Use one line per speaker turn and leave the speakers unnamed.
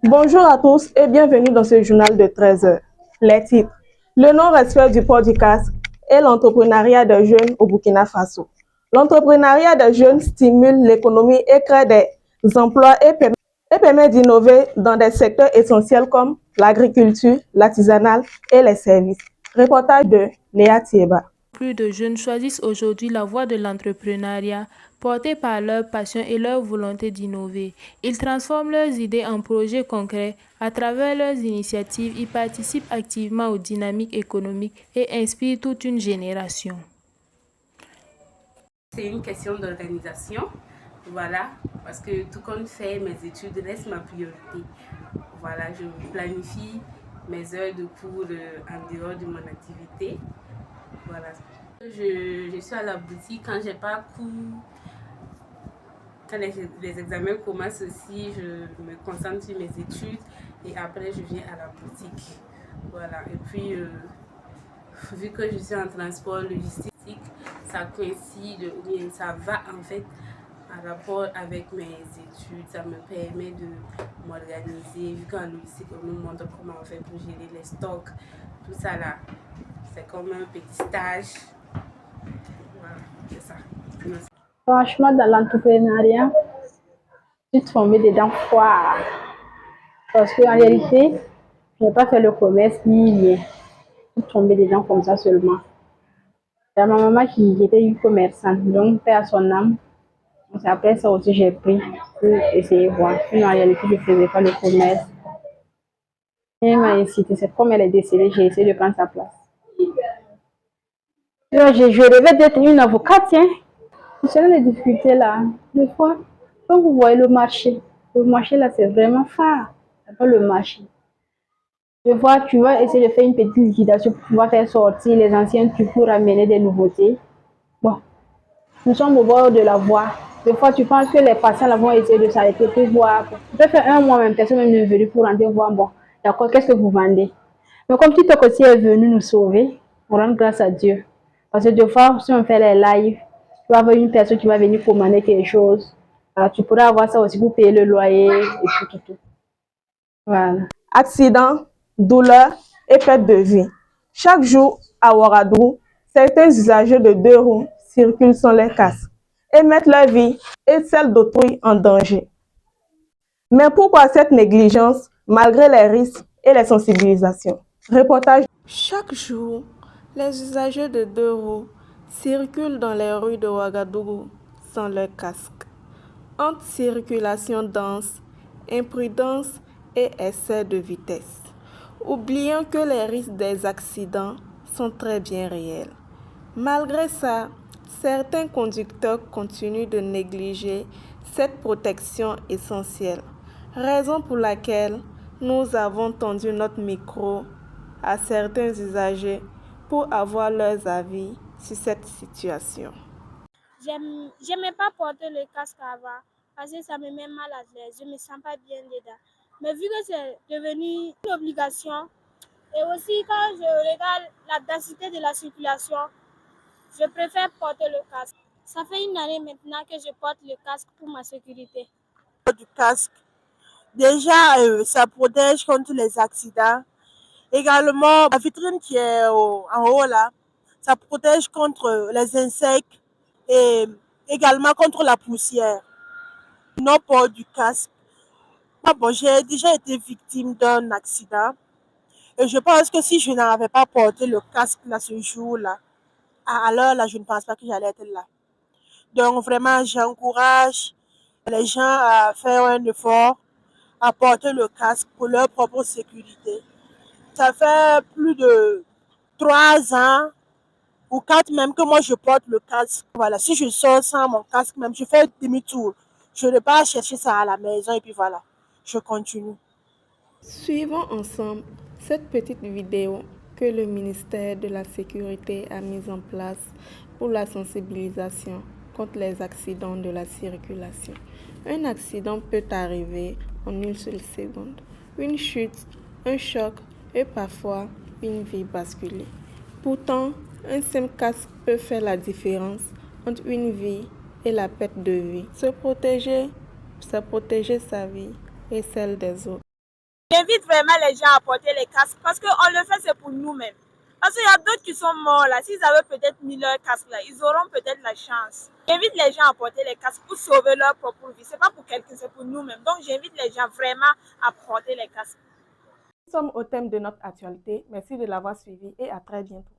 Bonjour à tous et bienvenue dans ce journal de 13 heures. Les titres. Le non-respect du port du casque et l'entrepreneuriat des jeunes au Burkina Faso. L'entrepreneuriat des jeunes stimule l'économie et crée des emplois et permet d'innover dans des secteurs essentiels comme l'agriculture, l'artisanal et les services. Reportage de Léa Thieba.
Plus de jeunes choisissent aujourd'hui la voie de l'entrepreneuriat, portés par leur passion et leur volonté d'innover. Ils transforment leurs idées en projets concrets. À travers leurs initiatives, ils participent activement aux dynamiques économiques et inspirent toute une génération.
C'est une question d'organisation, voilà, parce que tout compte fait, mes études restent ma priorité. Voilà, je planifie mes heures de cours en dehors de mon activité. Voilà. Je suis à la boutique quand j'ai pas cours, quand les examens commencent aussi, je me concentre sur mes études et après je viens à la boutique. Voilà, et puis vu que je suis en transport logistique, ça coïncide, ou bien ça va en fait en rapport avec mes études. Ça me permet de m'organiser, vu qu'en logistique, on nous montre comment on fait pour gérer les stocks, tout ça là. C'est comme un petit stage. Voilà, c'est ça.
Franchement, dans l'entrepreneuriat, je suis tombée dedans froid. Parce qu'en réalité, je n'ai pas fait le commerce ni rien. Je suis tombée dedans comme ça seulement. C'est ma maman qui était une commerçante, donc paix à son âme. C'est après ça aussi j'ai pris pour essayer de voir. Sinon, en réalité, je ne faisais pas le commerce. Elle m'a incité, c'est comme elle est décédée, j'ai essayé de prendre sa place. Je rêvais d'être une avocate, tiens. C'est les difficultés là. Des fois, quand vous voyez le marché là, c'est vraiment phare. C'est pas le marché. Des fois, tu vas essayer de faire une petite liquidation pour pouvoir faire sortir les anciens trucs pour amener des nouveautés. Bon, nous sommes au bord de la voie. Des fois, tu penses que les patients là vont essayer de s'arrêter pour voir. Tu peux faire un mois même, personne même n'est venu pour rentrer voir. Bon, d'accord, qu'est-ce que vous vendez? Mais comme Tito aussi est venu nous sauver, on rend grâce à Dieu. Parce que des fois, si on fait les lives, tu vas avoir une personne qui va venir commander quelque chose. Alors, tu pourras avoir ça aussi pour payer le loyer et tout. Voilà.
Accidents, douleurs et perte de vie. Chaque jour à Ouagadougou, certains usagers de deux roues circulent sans les casques et mettent leur vie et celle d'autrui en danger. Mais pourquoi cette négligence malgré les risques et les sensibilisations? Reportage. Chaque jour, les usagers de deux roues circulent dans les rues de Ouagadougou sans leur casque. Entre circulation dense, imprudence et excès de vitesse, oubliant que les risques des accidents sont très bien réels. Malgré ça, certains conducteurs continuent de négliger cette protection essentielle, raison pour laquelle nous avons tendu notre micro à certains usagers pour avoir leurs avis sur cette situation.
J'aimais pas porter le casque avant parce que ça me met mal à l'aise, je me sens pas bien dedans. Mais vu que c'est devenu une obligation et aussi quand je regarde la densité de la circulation, je préfère porter le casque. Ça fait une année maintenant que je porte le casque pour ma sécurité.
Du casque. Déjà, ça protège contre les accidents. Également, la vitrine qui est en haut là, ça protège contre les insectes et également contre la poussière. Non port du casque. Bon, j'ai déjà été victime d'un accident et je pense que si je n'avais pas porté le casque là ce jour-là, alors là, je ne pense pas que j'allais être là. Donc vraiment, j'encourage les gens à faire un effort, à porter le casque pour leur propre sécurité. Ça fait plus de 3 ans ou 4 même que moi je porte le casque. Voilà, si je sors sans mon casque même, je fais demi-tour. Je ne vais pas chercher ça à la maison et puis voilà, je continue.
Suivons ensemble cette petite vidéo que le ministère de la Sécurité a mise en place pour la sensibilisation contre les accidents de la circulation. Un accident peut arriver en une seule seconde. Une chute, un choc et parfois une vie basculée. Pourtant, un simple casque peut faire la différence entre une vie et la perte de vie. Se protéger, c'est protéger sa vie et celle des autres.
J'invite vraiment les gens à porter les casques parce qu'on le fait, c'est pour nous-mêmes. Parce qu'il y a d'autres qui sont morts là. S'ils avaient peut-être mis leur casque là, ils auront peut-être la chance. J'invite les gens à porter les casques pour sauver leur propre vie. C'est pas pour quelqu'un, c'est pour nous-mêmes. Donc j'invite les gens vraiment à porter les casques.
Nous sommes au thème de notre actualité. Merci de l'avoir suivi et à très bientôt.